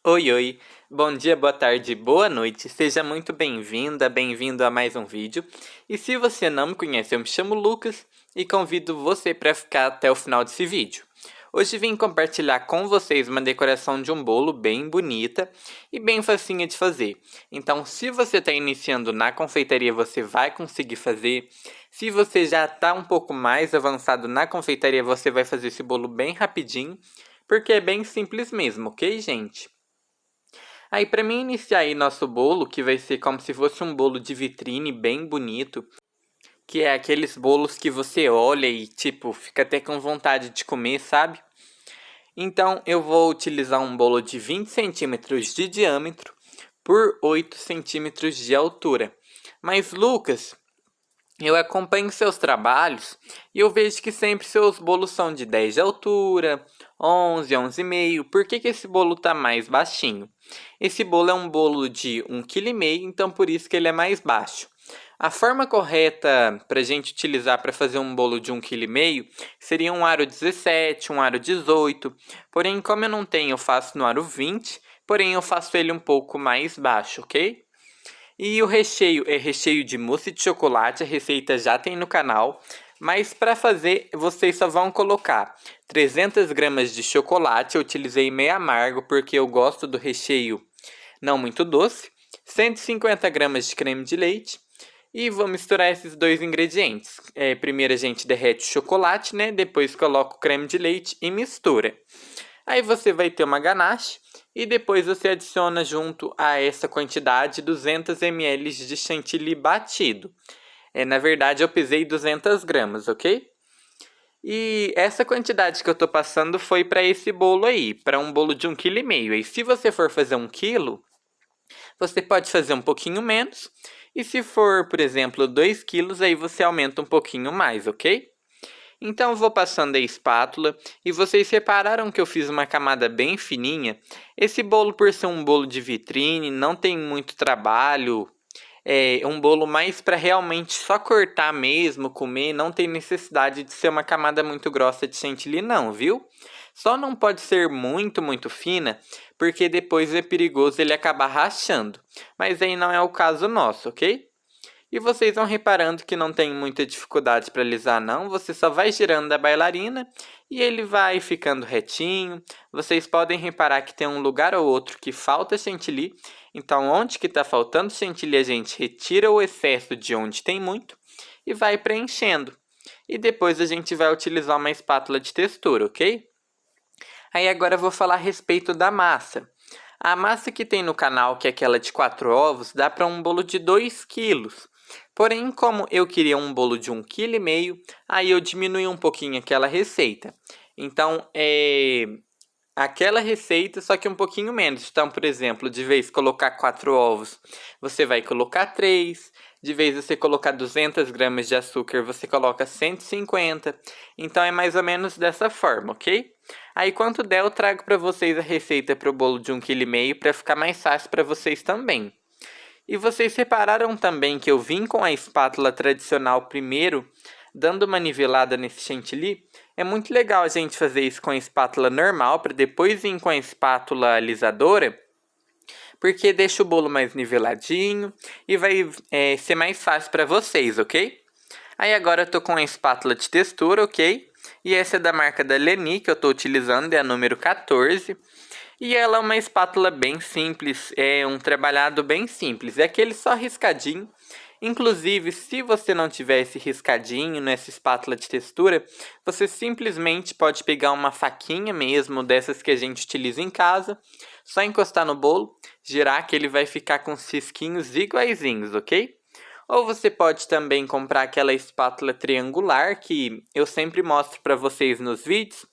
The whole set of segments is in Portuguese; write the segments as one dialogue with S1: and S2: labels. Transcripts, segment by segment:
S1: Oi, oi, bom dia, boa tarde, boa noite, seja muito bem-vinda, bem-vindo a mais um vídeo. E se você não me conhece, eu me chamo Lucas e convido você para ficar até o final desse vídeo. Hoje vim compartilhar com vocês uma decoração de um bolo bem bonita e bem facinha de fazer. Então, se você está iniciando na confeitaria, você vai conseguir fazer. Se você já está um pouco mais avançado na confeitaria, você vai fazer esse bolo bem rapidinho, porque é bem simples mesmo, ok, gente? Aí, para mim iniciar aí nosso bolo, que vai ser como se fosse um bolo de vitrine bem bonito, que é aqueles bolos que você olha e, tipo, fica até com vontade de comer, sabe? Então, eu vou utilizar um bolo de 20 centímetros de diâmetro por 8 centímetros de altura. Mas, Lucas, eu acompanho seus trabalhos e eu vejo que sempre seus bolos são de 10 de altura, 11, 11,5. Por que esse bolo está mais baixinho? Esse bolo é um bolo de 1,5 kg, então por isso que ele é mais baixo. A forma correta para a gente utilizar para fazer um bolo de 1,5 kg seria um aro 17, um aro 18. Porém, como eu não tenho, eu faço no aro 20, porém eu faço ele um pouco mais baixo, ok? E o recheio é recheio de mousse de chocolate, a receita já tem no canal. Mas para fazer, vocês só vão colocar 300 gramas de chocolate, eu utilizei meio amargo porque eu gosto do recheio não muito doce. 150 gramas de creme de leite. E vou misturar esses dois ingredientes. Primeiro a gente derrete o chocolate, né? Depois coloca o creme de leite e mistura. Aí você vai ter uma ganache e depois você adiciona junto a essa quantidade 200 ml de chantilly batido. Na verdade eu pesei 200 gramas, ok? E essa quantidade que eu tô passando foi para esse bolo aí, para um bolo de 1,5 kg. E se você for fazer 1 quilo, você pode fazer um pouquinho menos. E se for, por exemplo, 2 quilos, aí você aumenta um pouquinho mais, ok? Então eu vou passando a espátula e vocês repararam que eu fiz uma camada bem fininha. Esse bolo, por ser um bolo de vitrine, não tem muito trabalho. É um bolo mais para realmente só cortar mesmo, comer, não tem necessidade de ser uma camada muito grossa de chantilly não, viu? Só não pode ser muito fina, porque depois é perigoso ele acabar rachando. Mas aí não é o caso nosso, ok? E vocês vão reparando que não tem muita dificuldade para alisar não, você só vai girando a bailarina e ele vai ficando retinho. Vocês podem reparar que tem um lugar ou outro que falta chantilly, então onde que está faltando chantilly a gente retira o excesso de onde tem muito e vai preenchendo. E depois a gente vai utilizar uma espátula de textura, ok? Aí agora eu vou falar a respeito da massa. A massa que tem no canal, que é aquela de 4 ovos, dá para um bolo de 2 quilos. Porém, como eu queria um bolo de 1,5 kg, aí eu diminui um pouquinho aquela receita. Então, aquela receita, só que um pouquinho menos. Então, por exemplo, de vez colocar 4 ovos, você vai colocar 3. De vez você colocar 200 gramas de açúcar, você coloca 150. Então, é mais ou menos dessa forma, ok? Aí, quando der, eu trago para vocês a receita para o bolo de 1,5 kg para ficar mais fácil para vocês também. E vocês repararam também que eu vim com a espátula tradicional primeiro, dando uma nivelada nesse chantilly? É muito legal a gente fazer isso com a espátula normal, para depois vir com a espátula alisadora, porque deixa o bolo mais niveladinho e vai ser mais fácil para vocês, ok? Aí agora eu tô com a espátula de textura, ok? E essa é da marca da Leni, que eu tô utilizando, é a número 14. E ela é uma espátula bem simples, é um trabalhado bem simples, é aquele só riscadinho. Inclusive, se você não tiver esse riscadinho nessa espátula de textura, você simplesmente pode pegar uma faquinha mesmo, dessas que a gente utiliza em casa, só encostar no bolo, girar que ele vai ficar com os risquinhos iguaizinhos, ok? Ou você pode também comprar aquela espátula triangular que eu sempre mostro para vocês nos vídeos.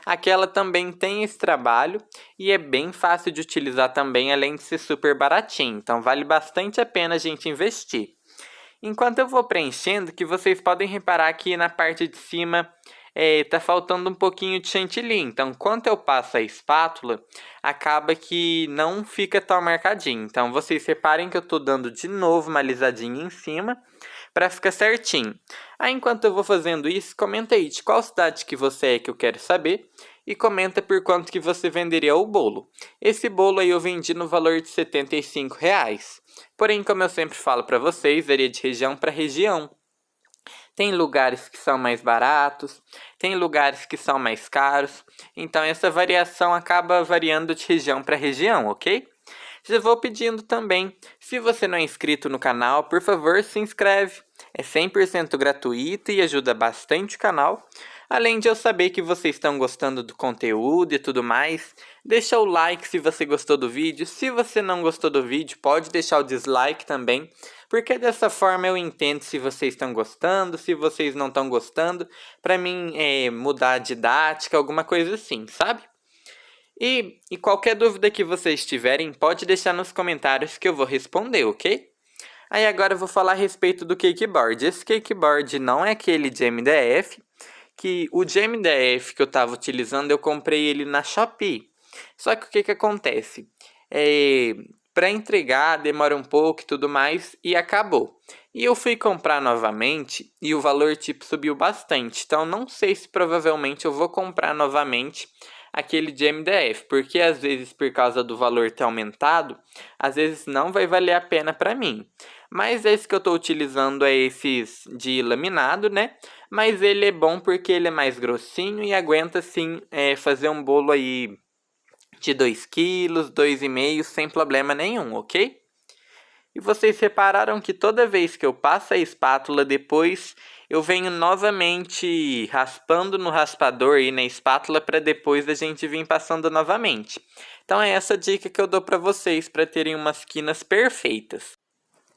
S1: Aquela também tem esse trabalho e é bem fácil de utilizar também, além de ser super baratinho. Então vale bastante a pena a gente investir. Enquanto eu vou preenchendo, que vocês podem reparar que na parte de cima tá faltando um pouquinho de chantilly. Então, quando eu passo a espátula, acaba que não fica tão marcadinho. Então, vocês reparem que eu tô dando de novo uma alisadinha em cima para ficar certinho. Aí, enquanto eu vou fazendo isso, comenta aí de qual cidade que você é, que eu quero saber. e comenta por quanto que você venderia o bolo. Esse bolo aí eu vendi no valor de R$75. Porém, como eu sempre falo para vocês, varia de região para região. Tem lugares que são mais baratos, tem lugares que são mais caros. Então essa variação acaba variando de região para região, ok? Já vou pedindo também, se você não é inscrito no canal, por favor se inscreve. É 100% gratuito e ajuda bastante o canal. Além de eu saber que vocês estão gostando do conteúdo e tudo mais, deixa o like se você gostou do vídeo. Se você não gostou do vídeo, pode deixar o dislike também, porque dessa forma eu entendo se vocês estão gostando, se vocês não estão gostando, para mim mudar a didática, alguma coisa assim, sabe? E qualquer dúvida que vocês tiverem, pode deixar nos comentários que eu vou responder, ok? Aí agora eu vou falar a respeito do cakeboard. Esse cakeboard não é aquele de MDF, que o de MDF que eu estava utilizando, eu comprei ele na Shopee. Só que o que acontece? Para entregar demora um pouco e tudo mais, e acabou. E eu fui comprar novamente e o valor tipo subiu bastante. Então não sei se provavelmente eu vou comprar novamente aquele de MDF, porque às vezes por causa do valor ter aumentado, às vezes não vai valer a pena para mim. Mas esse que eu estou utilizando é esses de laminado, né? Mas ele é bom porque ele é mais grossinho e aguenta sim fazer um bolo aí de 2 kg, 2,5 sem problema nenhum, ok? E vocês repararam que toda vez que eu passo a espátula depois, eu venho novamente raspando no raspador e na espátula para depois a gente vir passando novamente. Então é essa dica que eu dou para vocês para terem umas quinas perfeitas.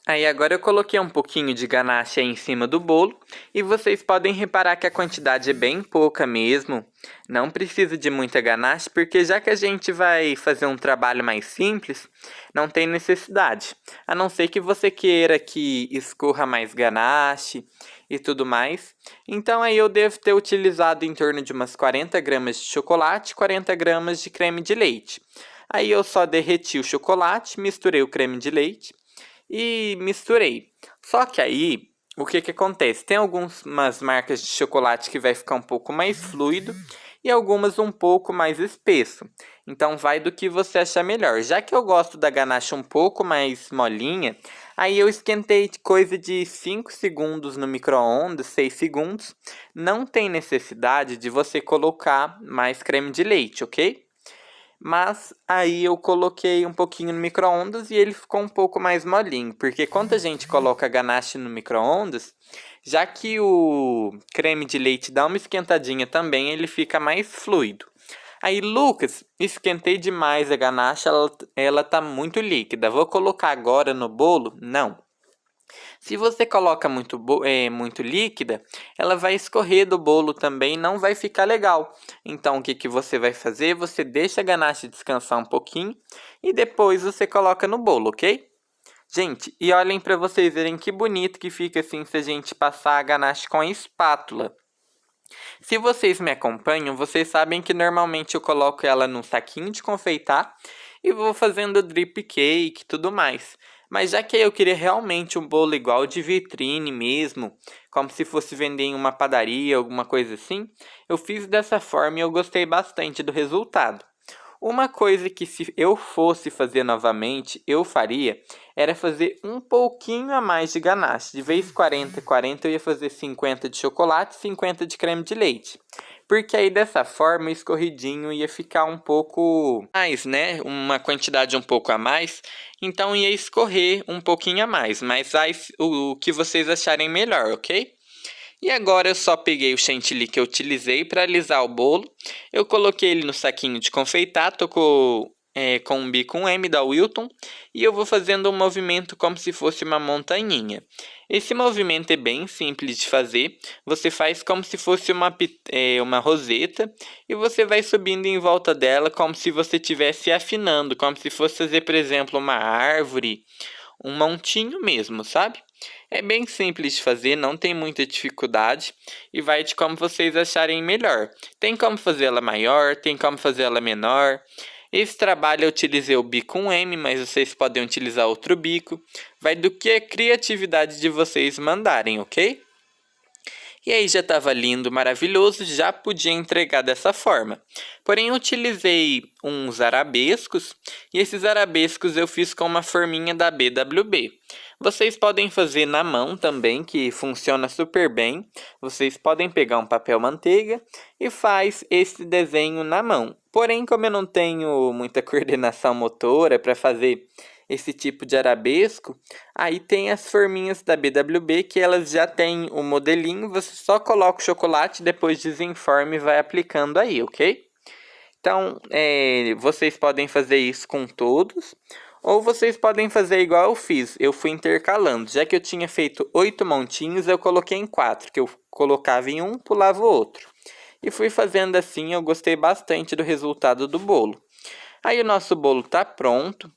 S1: Aí agora eu coloquei um pouquinho de ganache aí em cima do bolo e vocês podem reparar que a quantidade é bem pouca mesmo. Não precisa de muita ganache porque já que a gente vai fazer um trabalho mais simples, não tem necessidade. A não ser que você queira que escorra mais ganache e tudo mais. Então aí eu devo ter utilizado em torno de umas 40 gramas de chocolate e 40 gramas de creme de leite. Aí eu só derreti o chocolate, misturei o creme de leite e misturei. Só que aí, o que acontece? Tem algumas marcas de chocolate que vai ficar um pouco mais fluido e algumas um pouco mais espesso. Então vai do que você achar melhor. Já que eu gosto da ganache um pouco mais molinha, aí eu esquentei coisa de 5 segundos no micro-ondas, 6 segundos. Não tem necessidade de você colocar mais creme de leite, ok? Mas aí eu coloquei um pouquinho no micro-ondas e ele ficou um pouco mais molinho. Porque quando a gente coloca ganache no micro-ondas, já que o creme de leite dá uma esquentadinha também, ele fica mais fluido. Aí, Lucas, esquentei demais a ganache, ela tá muito líquida. Vou colocar agora no bolo? Não. Se você coloca muito líquida, ela vai escorrer do bolo também e não vai ficar legal. Então, o que você vai fazer? Você deixa a ganache descansar um pouquinho e depois você coloca no bolo, ok? Gente, e olhem para vocês verem que bonito que fica assim se a gente passar a ganache com a espátula. Se vocês me acompanham, vocês sabem que normalmente eu coloco ela num saquinho de confeitar e vou fazendo drip cake e tudo mais. Mas já que eu queria realmente um bolo igual de vitrine mesmo, como se fosse vender em uma padaria, alguma coisa assim, eu fiz dessa forma e eu gostei bastante do resultado. Uma coisa que se eu fosse fazer novamente, eu faria, era fazer um pouquinho a mais de ganache. De vez 40 eu ia fazer 50 de chocolate e 50 de creme de leite. Porque aí dessa forma o escorridinho ia ficar um pouco mais, né? Uma quantidade um pouco a mais. Então ia escorrer um pouquinho a mais. Mas aí, o que vocês acharem melhor, ok? E agora eu só peguei o chantilly que eu utilizei para alisar o bolo. Eu coloquei ele no saquinho de confeitar, tocou com um bico M da Wilton. E eu vou fazendo um movimento como se fosse uma montanhinha. Esse movimento é bem simples de fazer. Você faz como se fosse uma roseta. E você vai subindo em volta dela como se você estivesse afinando. Como se fosse fazer, por exemplo, uma árvore. Um montinho mesmo, sabe? É bem simples de fazer, não tem muita dificuldade e vai de como vocês acharem melhor. Tem como fazer ela maior, tem como fazer ela menor. Esse trabalho eu utilizei o bico 1M, mas vocês podem utilizar outro bico. Vai do que a criatividade de vocês mandarem, ok? E aí já estava lindo, maravilhoso, já podia entregar dessa forma. Porém, eu utilizei uns arabescos, e esses arabescos eu fiz com uma forminha da BWB. Vocês podem fazer na mão também, que funciona super bem. Vocês podem pegar um papel manteiga e faz esse desenho na mão. Porém, como eu não tenho muita coordenação motora para fazer esse tipo de arabesco, aí tem as forminhas da BWB que elas já têm o modelinho, você só coloca o chocolate, depois desenforma e vai aplicando aí, ok? Então, vocês podem fazer isso com todos, ou vocês podem fazer igual eu fiz, eu fui intercalando. Já que eu tinha feito 8 montinhos, eu coloquei em 4, que eu colocava em um, pulava o outro. E fui fazendo assim, eu gostei bastante do resultado do bolo. Aí o nosso bolo tá pronto.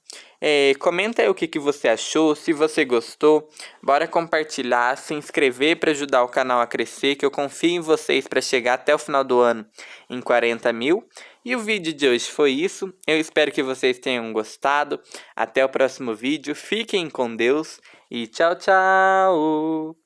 S1: Comenta aí o que você achou, se você gostou. Bora compartilhar, se inscrever para ajudar o canal a crescer, que eu confio em vocês para chegar até o final do ano em 40 mil. E o vídeo de hoje foi isso. Eu espero que vocês tenham gostado. Até o próximo vídeo. Fiquem com Deus e tchau, tchau!